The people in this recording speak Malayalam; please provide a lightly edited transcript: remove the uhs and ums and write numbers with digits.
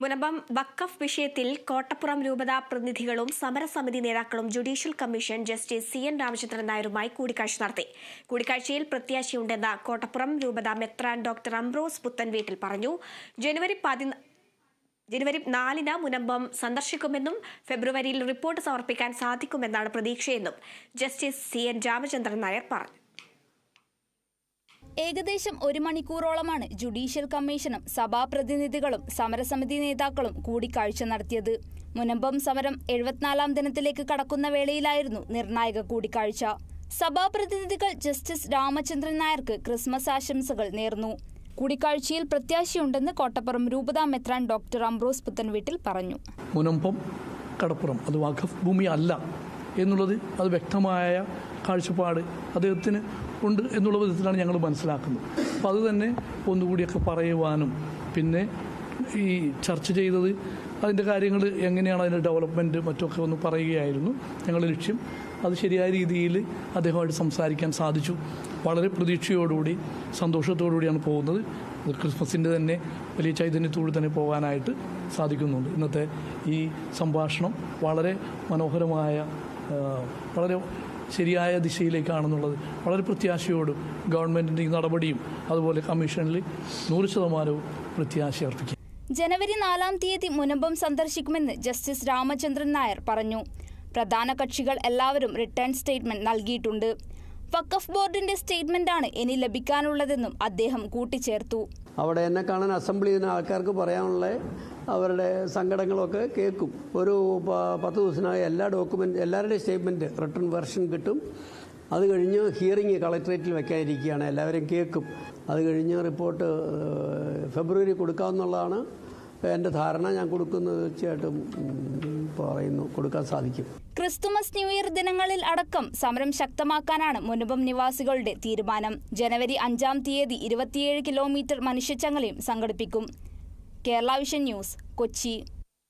മുനമ്പം വഖഫ് വിഷയത്തിൽ കോട്ടപ്പുറം രൂപത പ്രതിനിധികളും സമരസമിതി നേതാക്കളും judicial commission justice CN Ramachandran നായരുമായി കൂടിക്കാഴ്ച നടത്തി. കൂടിക്കാഴ്ചയിൽ പ്രത്യാശയുണ്ടെന്ന് കോട്ടപ്പുറം രൂപത മെത്രാൻ ഡോക്ടർ അംബ്രോസ് പുത്തൻവീട്ടിൽ പറഞ്ഞു. ജനുവരി 4-ന് മുനമ്പം സന്ദർശിക്കുമെന്നും ഫെബ്രുവരിയിൽ റിപ്പോർട്ട് സമർപ്പിക്കാൻ സാധിക്കുമെന്നാണ് പ്രതീക്ഷയെന്നും ജസ്റ്റിസ് CN രാമചന്ദ്രൻ നായർ പറഞ്ഞു. ഏകദേശം 1 മണിക്കൂറോളമാണ് ജുഡീഷ്യൽ കമ്മീഷനും സഭാപ്രതിനിധികളും സമരസമിതി നേതാക്കളും കൂടിക്കാഴ്ച നടത്തിയത്. മുനമ്പം സമരം 74-ാം ദിനത്തിലേക്ക് കടക്കുന്ന വേളയിലായിരുന്നു നിർണായക കൂടിക്കാഴ്ച. സഭാപ്രതിനിധികൾ ജസ്റ്റിസ് രാമചന്ദ്രൻ നായർക്ക് ക്രിസ്മസ് ആശംസകൾ നേർന്നു. കൂടിക്കാഴ്ചയിൽ പ്രത്യാശയുണ്ടെന്ന് കോട്ടപ്പുറം രൂപതാ മെത്രാൻ ഡോക്ടർ അംബ്രോസ് പുത്തൻവീട്ടിൽ പറഞ്ഞു. മുനമ്പം കടപ്പുറം അത് വഖഫ് ഭൂമി അല്ല എന്നുള്ളത് അത് വ്യക്തമായ കാഴ്ചപ്പാട് അദ്ദേഹത്തിന് ഉണ്ട് എന്നുള്ള വിധത്തിലാണ് ഞങ്ങൾ മനസ്സിലാക്കുന്നത്. അപ്പോൾ അത് തന്നെ ഒന്നുകൂടിയൊക്കെ പറയുവാനും പിന്നെ ഈ ചർച്ച ചെയ്തത് അതിൻ്റെ കാര്യങ്ങൾ എങ്ങനെയാണ് അതിൻ്റെ ഡെവലപ്മെൻറ്റ് മറ്റൊക്കെ ഒന്ന് പറയുകയായിരുന്നു ഞങ്ങളുടെ ലക്ഷ്യം. അത് ശരിയായ രീതിയിൽ അദ്ദേഹമായിട്ട് സംസാരിക്കാൻ സാധിച്ചു. വളരെ പ്രതീക്ഷയോടുകൂടി സന്തോഷത്തോടുകൂടിയാണ് പോകുന്നത്. ക്രിസ്മസിൻ്റെ തന്നെ വലിയ ചൈതന്യത്തോടെ തന്നെ പോകാനായിട്ട് സാധിക്കുന്നുണ്ട്. ഇന്നത്തെ ഈ സംഭാഷണം വളരെ മനോഹരമായ വളരെ ശരിയായ ദിശയിലേക്കാണെന്നുള്ളത് വളരെ പ്രത്യാശയോടും ഗവൺമെൻറ്റിൻ്റെ ഈ നടപടിയും അതുപോലെ കമ്മീഷനിൽ 100% പ്രത്യാശ അർപ്പിക്കും. ജനുവരി 4-ാം തീയതി മുനമ്പം സന്ദർശിക്കുമെന്ന് ജസ്റ്റിസ് രാമചന്ദ്രൻ നായർ പറഞ്ഞു. പ്രധാന കക്ഷികൾ എല്ലാവരും റിട്ടേൺ സ്റ്റേറ്റ്മെന്റ് നൽകിയിട്ടുണ്ട്. വഖഫ് ബോർഡിന്റെ സ്റ്റേറ്റ്മെന്റാണ് ഇനി ലഭിക്കാനുള്ളതെന്നും അദ്ദേഹം കൂട്ടിച്ചേർത്തു. അവിടെ എന്നെ കാണാൻ അസംബ്ലി ചെയ്യുന്ന ആൾക്കാർക്ക് പറയാനുള്ള അവരുടെ സങ്കടങ്ങളൊക്കെ കേൾക്കും. ഒരു 10 ദിവസത്തിനായി എല്ലാവരുടെയും സ്റ്റേറ്റ്മെൻറ്റ് റിട്ടേൺ വെർഷൻ കിട്ടും. അത് കഴിഞ്ഞ് ഹിയറിംഗ് കളക്ടറേറ്റിൽ വെക്കാനിരിക്കുകയാണ്. എല്ലാവരും കേൾക്കും. അത് കഴിഞ്ഞ് റിപ്പോർട്ട് ഫെബ്രുവരി കൊടുക്കാമെന്നുള്ളതാണ് എൻ്റെ ധാരണ. ഞാൻ കൊടുക്കുന്നത് തീർച്ചയായിട്ടും പറയുന്നു കൊടുക്കാൻ സാധിക്കും. ക്രിസ്തുമസ് ന്യൂ ഇയർ ദിനങ്ങളിൽ അടക്കം സമരം ശക്തമാക്കാനാണ് മുനമ്പം നിവാസികളുടെ തീരുമാനം. ജനുവരി 5-ാം തീയതി 27 കിലോമീറ്റർ മനുഷ്യച്ചങ്ങലയും സംഘടിപ്പിക്കും. Kerala vision news, Kochi.